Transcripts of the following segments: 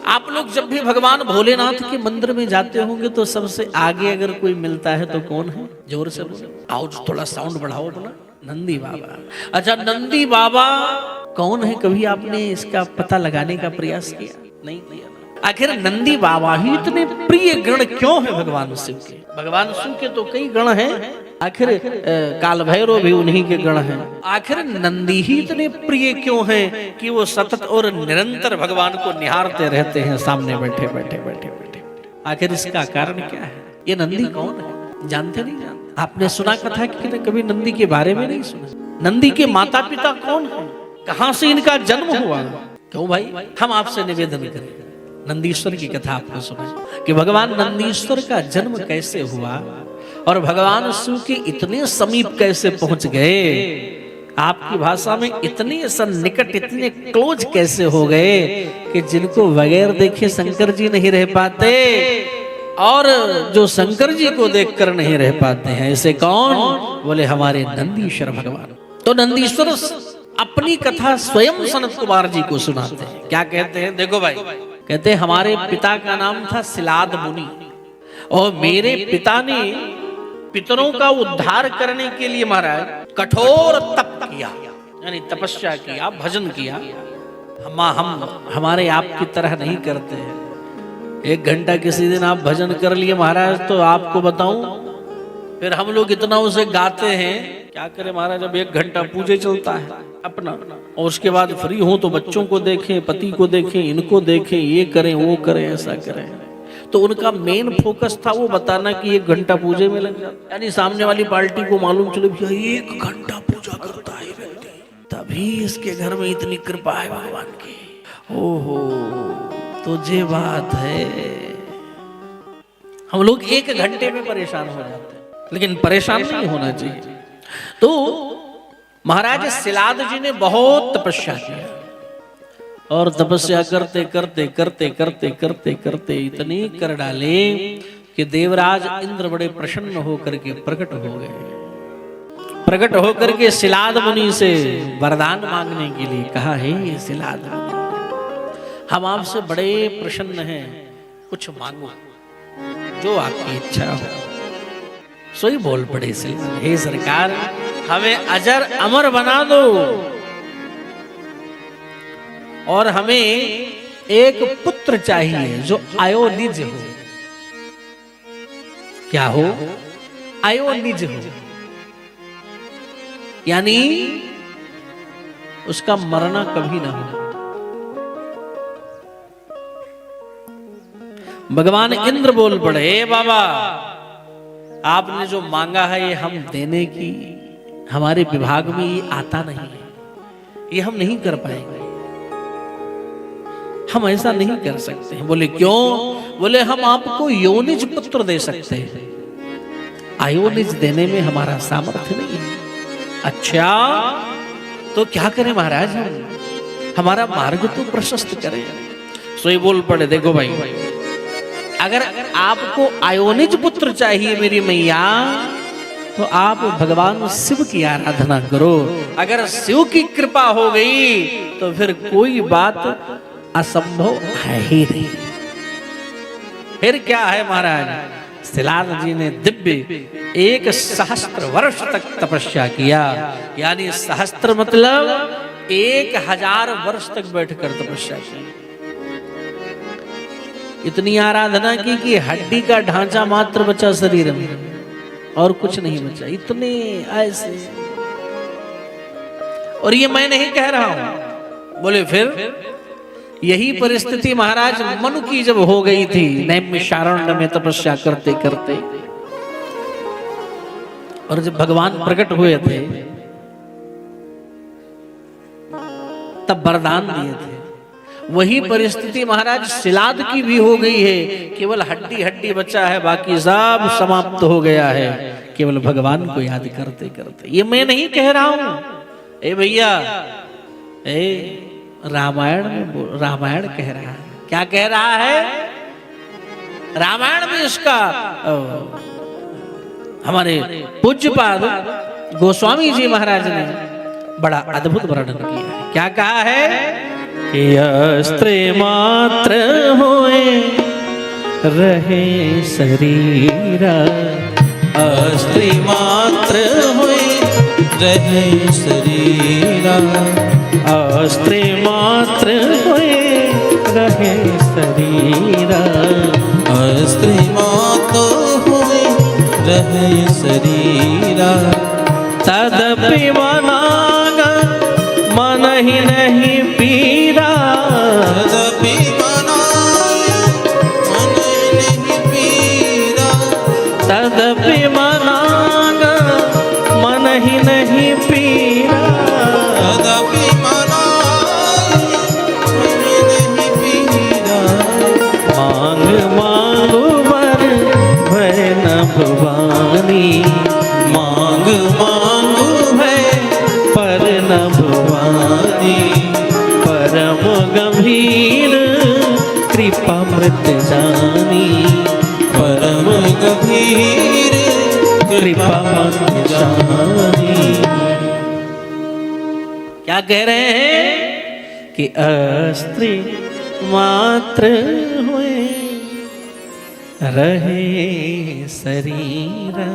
आप लोग जब भी भगवान भोलेनाथ के मंदिर में जाते होंगे तो सबसे आगे अगर कोई मिलता है तो कौन है? जोर से बोलो, आओ थोड़ा साउंड बढ़ाओ अपना। नंदी बाबा। अच्छा, नंदी बाबा कौन है? कभी आपने इसका पता लगाने का प्रयास किया? नहीं किया। आखिर नंदी बाबा ही इतने प्रिय गण क्यों है भगवान शिव के? भगवान शिव के तो कई गण हैं, आखिर काल भैरव भी उन्हीं के गण हैं। आखिर नंदी ही इतने प्रिय क्यों हैं कि वो सतत और निरंतर भगवान को निहारते रहते हैं सामने बैठे बैठे बैठे बैठे। आखिर इसका कारण क्या है? ये नंदी कौन है? जानते नहीं जानते? आपने सुना कथा कि कभी नंदी के बारे में नहीं सुना? नंदी के माता पिता कौन है? कहां से इनका जन्म हुआ? क्यों भाई, हम आपसे निवेदन करें, नंदीश्वर की कथा आपको सुनाए कि भगवान नंदीश्वर का जन्म कैसे हुआ और भगवान शिव के इतने समीप कैसे पहुंच गए, आपकी भाषा में इतने सन्निकट, इतने क्लोज कैसे हो गए कि जिनको बगैर देखे शंकर जी नहीं रह पाते और जो शंकर जी को देखकर नहीं रह पाते हैं, ऐसे कौन? बोले हमारे नंदीश्वर भगवान। तो नंदीश्वर अपनी कथा स्वयं सनत कुमार जी को सुनाते हैं। क्या कहते हैं? देखो भाई, कहते हैं हमारे पिता का नाम था सिलाद मुनि और मेरे पिता ने पितरों का उद्धार करने के लिए महाराज कठोर तप किया, यानी तपस्या किया, भजन किया। हम हमारे आपकी तरह नहीं करते हैं। 1 घंटा किसी दिन आप भजन कर लिए महाराज तो आपको बताऊं, फिर हम लोग इतना उसे गाते हैं, क्या करें महाराज, जब 1 घंटा पूजे चलता है अपना और उसके बाद फ्री हो तो बच्चों को देखें, पति को देखें, इनको देखें, ये करें वो करें ऐसा करें। तो उनका मेन फोकस था वो बताना कि 1 घंटा पूजे में लग जाता, यानी सामने वाली पार्टी को मालूम चले भैया 1 घंटा पूजा करता है व्यक्ति, तभी इसके घर में इतनी कृपा है भगवान की। ओहो, तो ये बात है। हम लोग 1 घंटे में परेशान हो जाते हैं, लेकिन परेशान नहीं होना चाहिए। तो महाराज सिलाद जी ने बहुत तपस्या किया और तपस्या करते करते करते करते करते करते इतनी कर डाले कि देवराज इंद्र बड़े प्रसन्न होकर के प्रकट हो गए। प्रकट होकर के सिलाद मुनि से वरदान मांगने के लिए कहा, हे सिलाद मुनि, हम आपसे बड़े प्रसन्न हैं, कुछ मांगो जो आपकी इच्छा हो। सोई बोल पड़े सिलाद, हे सरकार, हमें अजर अमर बना दो और हमें एक पुत्र चाहिए जो अयोनिज हो। क्या हो? अयोनिज हो, यानी उसका मरना कभी ना हो। भगवान इंद्र बोल पड़े, बाबा आपने जो मांगा है ये हम देने की हमारे विभाग में ये आता नहीं है, ये हम नहीं कर पाएंगे, हम ऐसा नहीं कर सकते हैं। बोले क्यों? बोले हम आपको योनिज पुत्र दे सकते हैं, अयोनिज देने में हमारा सामर्थ्य नहीं है। अच्छा, तो क्या करें महाराज, हमारा मार्ग तो प्रशस्त करें। सोई बोल पड़े, देखो भाई, अगर आपको अयोनिज पुत्र चाहिए मेरी मैया, तो आप भगवान शिव की आराधना करो। अगर शिव की कृपा हो गई तो फिर कोई बात असंभव है ही नहीं। फिर क्या है महाराज, सिलाद जी ने दिव्य 1 सहस्त्र वर्ष तक तपस्या किया, यानी सहस्त्र मतलब 1000 वर्ष तक बैठकर तपस्या की। इतनी आराधना की कि हड्डी का ढांचा मात्र बचा शरीर में और कुछ नहीं बचा, इतने ऐसे। और ये मैं नहीं कह रहा हूं। बोले फिर यही परिस्थिति महाराज मनु की जब हो गई थी नैमिषारण्य में तपस्या करते करते, और जब भगवान प्रकट हुए थे तब वरदान दिए थे, वही परिस्थिति महाराज सिलाद की भी हो गई है। केवल हड्डी हड्डी बचा है, बाकी सब समाप्त हो गया है, केवल भगवान को याद करते करते। ये मैं नहीं कह रहा हूं, ए भैया, ए रामायण कह रहा है। क्या कह रहा है? रामायण में इसका हमारे पूज्यपाद गोस्वामी जी महाराज ने बड़ा अद्भुत वर्णन किया है। क्या कहा है? अस्त्र मात्र होए रहे शरीरा, अस्त्र मात्र होए रहे शरीरा, अस्त्र मात्र होए रहे शरीरा, अस्त्र मात्र होए रहे शरीरा। तदपि मनाग मन ही नहीं पीरा, तदपि मनाग मन नहीं पीरा, तदपि मनाग मन ही नहीं पीरा, तदपि मनाग मन नहीं पीरा। मांग मांगो वर भय न भवानी, मांग मांगू है पर न भवानी, परम गंभीर कृपा मृत जानी, परम गंभीर कृपा मृत जानी। क्या कह रहे हैं कि अस्त्र मात्र हुए रहे शरीरा,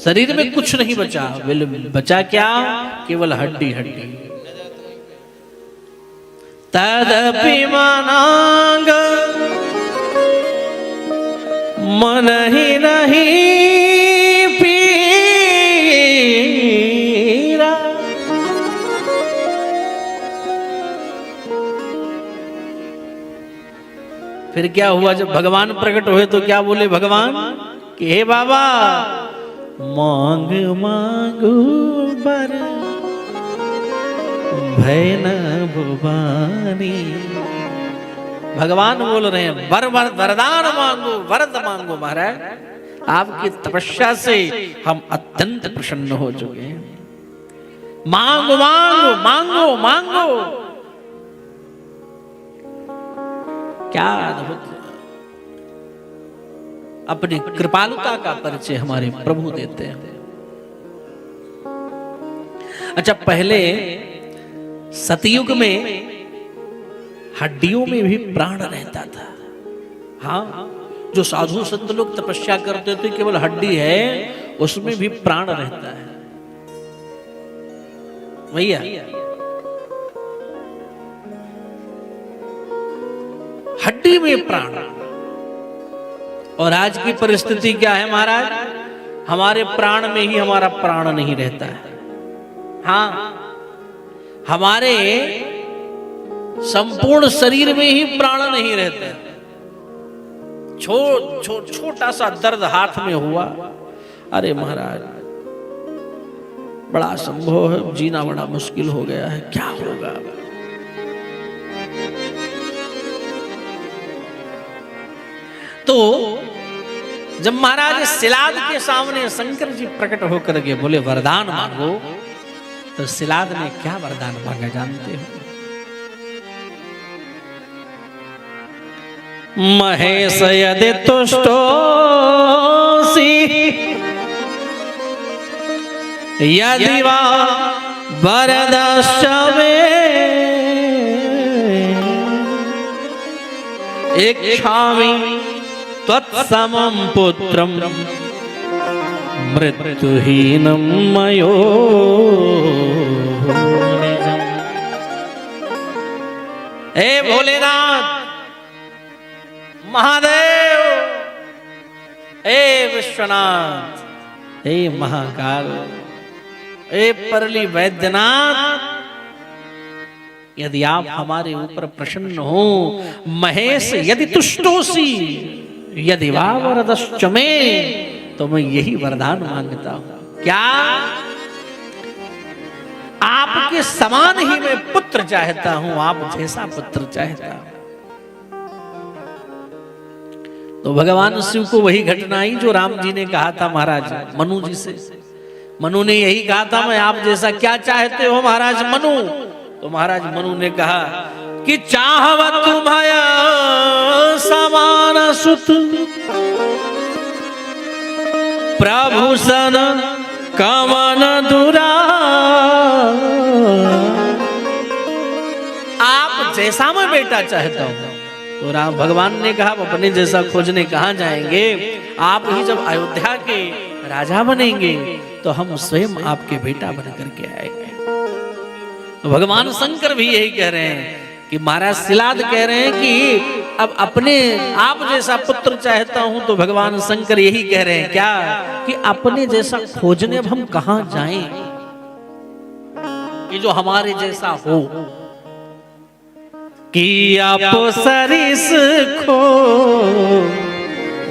शरीर में कुछ नहीं बचा, बचा क्या? केवल हड्डी हड्डी। तदपि मनांग मन ही नहीं पीरा, फिर क्या हुआ? जब भगवान प्रकट हुए तो क्या बोले भगवान कि हे बाबा मांग मांगू बर भय न भवानी। भगवान बोल रहे हैं वरदान मांगो, वरद मांगो महाराज, आपकी तपस्या से हम अत्यंत प्रसन्न हो चुके हैं। मांगो मांगो मांगो मांगो। क्या अद्भुत! अपनी कृपालुता का परिचय हमारे प्रभु देते हैं। अच्छा, पहले सतयुग में हड्डियों में भी प्राण रहता था। हाँ, जो साधु संत लोग तपस्या करते थे केवल हड्डी है, उसमें भी प्राण रहता है भैया। हड्डी में प्राण। और आज की परिस्थिति क्या है महाराज? हमारे प्राण में ही हमारा प्राण नहीं रहता है। हाँ, हमारे संपूर्ण शरीर में ही प्राण नहीं रहता। छोटा सा दर्द हाथ में हुआ, अरे महाराज बड़ा संभव है, जीना बड़ा मुश्किल हो गया है, क्या होगा? तो जब महाराज सिलाद के सामने शंकर जी प्रकट होकर के बोले वरदान मांगो, तो सिलाद ने क्या वरदान मांगा जानते हो? महेश यदि तुष्टोसी यदि वा वरदश्च मे इच्छामि त्वत्समं पुत्रं मृत्युहीनं मयो निजम्। हे भोलेनाथ महादेव, हे विश्वनाथ, हे महाकाल, हे परली वैद्यनाथ, यदि आप हमारे ऊपर प्रसन्न हो, महेश यदि तुष्टोसी यदि वा वरदश्च मे, तो मैं यही वरदान मांगता हूं। क्या? आपके समान ही मैं पुत्र चाहता हूं, आप जैसा पुत्र चाहता हूं। तो भगवान शिव को वही घटना आई जो राम जी ने कहा था महाराज मनु जी से। मनु ने यही कहा था, मैं आप जैसा क्या चाहते हो महाराज मनु? तो महाराज मनु ने कहा कि चाहव तुम्हारा समान सुत, प्रभु सन कमन दुरा, जैसा मैं बेटा चाहता हूं। तो राम भगवान ने कहा अपने जैसा खोजने कहाँ जाएंगे, आप ही जब अयोध्या के राजा बनेंगे तो हम स्वयं आपके बेटा बन करके आएंगे। तो भगवान शंकर भी यही कह रहे हैं कि महाराज शिलाद कह रहे हैं कि अब अपने आप जैसा पुत्र चाहता हूं। तो भगवान शंकर यही कह रहे हैं क्या कि अपने जैसा खोजने अब हम कहां जाएं कि जो हमारे जैसा हो। कि आप सरिस खो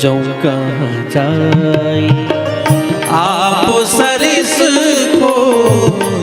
जो कहां जाए, आप सरिस खो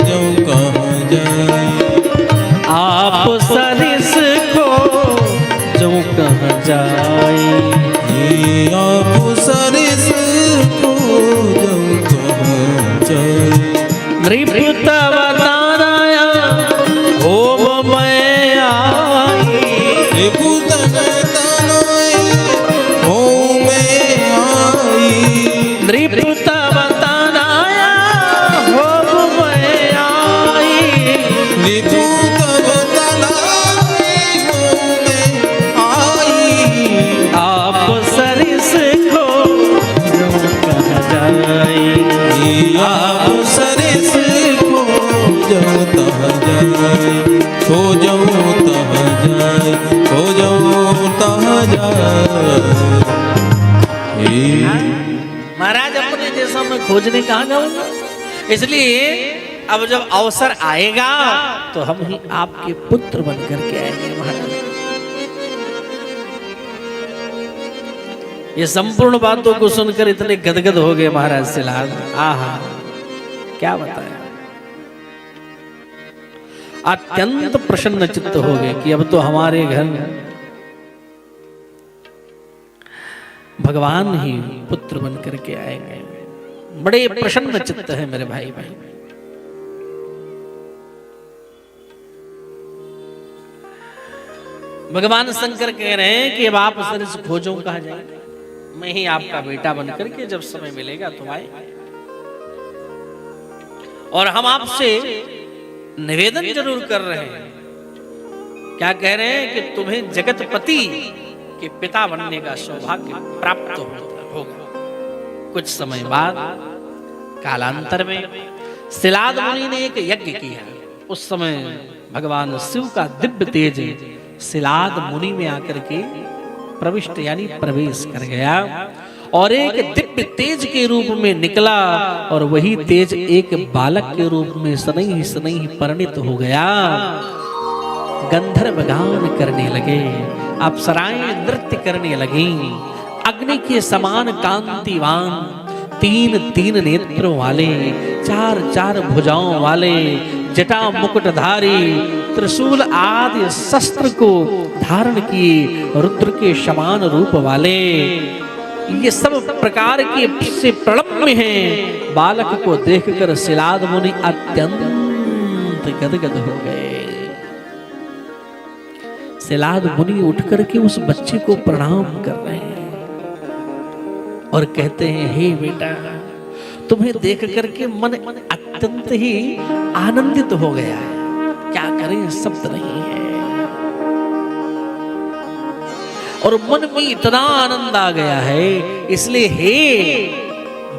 जो कहां जाए, आप सरिस खो जो कहां जाए, आप सरिस खो जो कहां जाए। नृपत बताया हो मैं आई, त्रिपुत बताए हो मैं आई, नृपत बताया हो मैं आई, त्रिपुत बताए हो मैं आई। आप सरिस खो जो कहां जाए, आप सरिस खो जो तह जाए, खो जो तह जाए, खो जो तह जाए। महाराज अपने जैसा मैं खोजने कहाँ जाऊंगा, इसलिए अब जब अवसर आएगा तो हम ही आपके पुत्र बन करके आएंगे। महाराज ये संपूर्ण बातों को सुनकर इतने गदगद हो गए महाराज शिलाद, आहा क्या बताया, अत्यंत प्रसन्न चित्त हो गए कि अब तो हमारे घर भगवान ही पुत्र बन करके आएंगे। बड़े प्रसन्न चित्त है मेरे भाई भाई। भगवान शंकर कह रहे हैं कि अब आप सरिस खोजो कहा जाएंगे, मैं ही आपका बेटा बन करके जब समय मिलेगा तुम आए। और हम आपसे निवेदन जरूर कर रहे हैं, क्या कह रहे हैं कि तुम्हें जगतपति के पिता बनने का सौभाग्य प्राप्त होगा। कुछ समय बाद कालांतर में शिलाद मुनि ने एक यज्ञ किया। उस समय भगवान शिव का दिव्य तेज शिलाद मुनि में आकर के प्रविष्ट यानी प्रवेश कर गया और एक दिव्य तेज के रूप में निकला और वही तेज एक बालक के रूप में सनई सनई परिणित हो गया। गंधर्व गान करने लगे, अप्सराएं नृत्य करने लगी। अग्नि के समान कांतिवान, तीन तीन नेत्रों वाले, चार चार भुजाओं वाले, जटा मुकुटधारी, त्रिशूल आदि शस्त्र को धारण किए रुद्र के समान रूप वाले, ये सब प्रकार के से प्रणब में हैं। बालक को देखकर शिलाद मुनि अत्यंत गदगद हो गए। शिलाद मुनि उठ करके उस बच्चे को प्रणाम कर रहे हैं और कहते हैं, हे बेटा, तुम्हें देख करके मन अत्यंत ही आनंदित हो गया है, क्या करें शब्द नहीं है। और मन में इतना आनंद आ गया है, इसलिए हे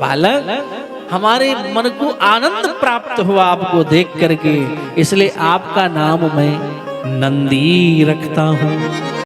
बालक, हमारे मन को आनंद प्राप्त हुआ आपको देख करके, इसलिए आपका नाम मैं नंदी रखता हूं।